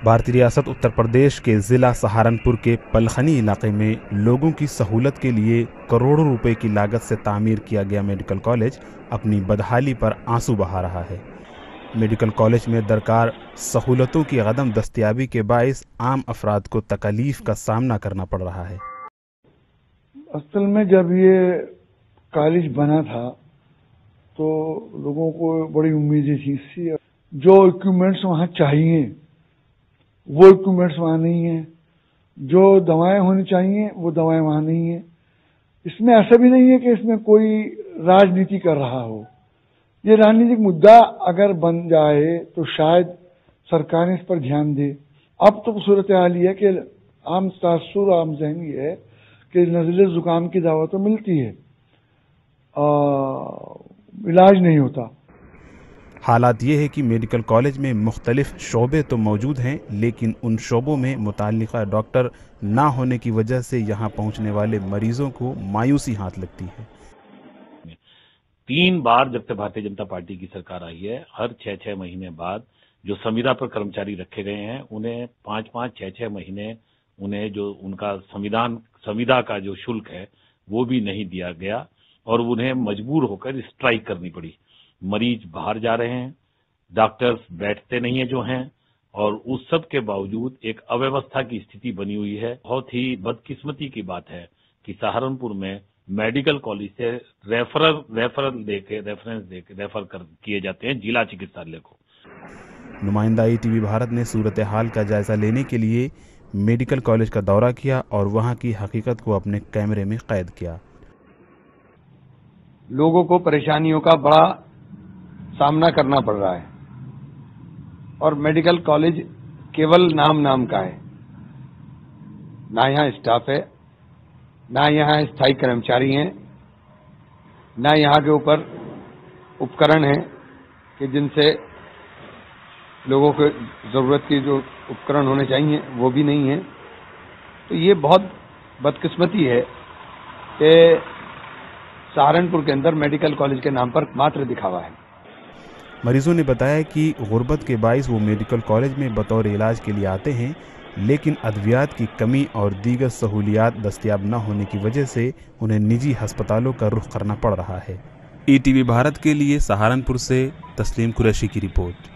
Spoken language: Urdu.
بھارتی ریاست اتر پردیش کے ضلع سہارنپور کے پلخنی علاقے میں لوگوں کی سہولت کے لیے کروڑوں روپے کی لاگت سے تعمیر کیا گیا میڈیکل کالج اپنی بدحالی پر آنسو بہا رہا ہے۔ میڈیکل کالج میں درکار سہولتوں کی عدم دستیابی کے باعث عام افراد کو تکلیف کا سامنا کرنا پڑ رہا ہے۔ اصل میں جب یہ کالج بنا تھا تو لوگوں کو بڑی امیدیں تھی، جو اکوپمنٹس وہاں چاہیے وہ اکوپمنٹس وہاں نہیں ہیں، جو دوائیں ہونی چاہیے وہ دوائیں وہاں نہیں ہیں۔ اس میں ایسا بھی نہیں ہے کہ اس میں کوئی راجنیتی کر رہا ہو۔ یہ راجنیتک مدعا اگر بن جائے تو شاید سرکاریں اس پر دھیان دے۔ اب تو صورتحال یہ ہے کہ عام تاثر عام ذہن یہ ہے کہ نزلے زکام کی دوا تو ملتی ہے، علاج نہیں ہوتا۔ حالات یہ ہے کہ میڈیکل کالج میں مختلف شعبے تو موجود ہیں، لیکن ان شعبوں میں متعلقہ ڈاکٹر نہ ہونے کی وجہ سے یہاں پہنچنے والے مریضوں کو مایوسی ہاتھ لگتی ہے۔ 3 بار جب سے بھارتی جنتا پارٹی کی سرکار آئی ہے، ہر 6 مہینے بعد جو سنویدا پر کرمچاری رکھے گئے ہیں انہیں 5 6 مہینے انہیں جو ان کا سنویدا کا جو شلک ہے وہ بھی نہیں دیا گیا اور انہیں مجبور ہو کر اسٹرائک کرنی پڑی۔ مریض باہر جا رہے ہیں، ڈاکٹرز بیٹھتے نہیں ہیں جو ہیں، اور اس سب کے باوجود ایک اویوستھا کی استھتی بنی ہوئی ہے۔ بہت ہی بدقسمتی کی بات ہے کہ سہارنپور میں میڈیکل کالج سے ریفر کیے جاتے ہیں ضلع چکتسالیہ کو۔ نمائندہ ETV بھارت نے صورتحال کا جائزہ لینے کے لیے میڈیکل کالج کا دورہ کیا اور وہاں کی حقیقت کو اپنے کیمرے میں قید کیا۔ لوگوں کو پریشانیوں کا بڑا سامنا کرنا پڑ رہا ہے اور میڈیکل کالج کیول نام کا ہے، نہ یہاں اسٹاف ہے، نہ یہاں استھائی کرمچاری ہیں، نہ یہاں کے اوپر اپکرن ہیں کہ جن سے لوگوں کو ضرورت کی جو اپکرن ہونے چاہیے وہ بھی نہیں ہیں۔ تو یہ بہت بدقسمتی ہے کہ سہارنپور کے اندر میڈیکل کالج کے نام پر ماتر دکھاوا ہے۔ مریضوں نے بتایا کہ غربت کے باعث وہ میڈیکل کالج میں بطور علاج کے لیے آتے ہیں، لیکن ادویات کی کمی اور دیگر سہولیات دستیاب نہ ہونے کی وجہ سے انہیں نجی ہسپتالوں کا رخ کرنا پڑ رہا ہے۔ ETV بھارت کے لیے سہارنپور سے تسلیم قریشی کی رپورٹ۔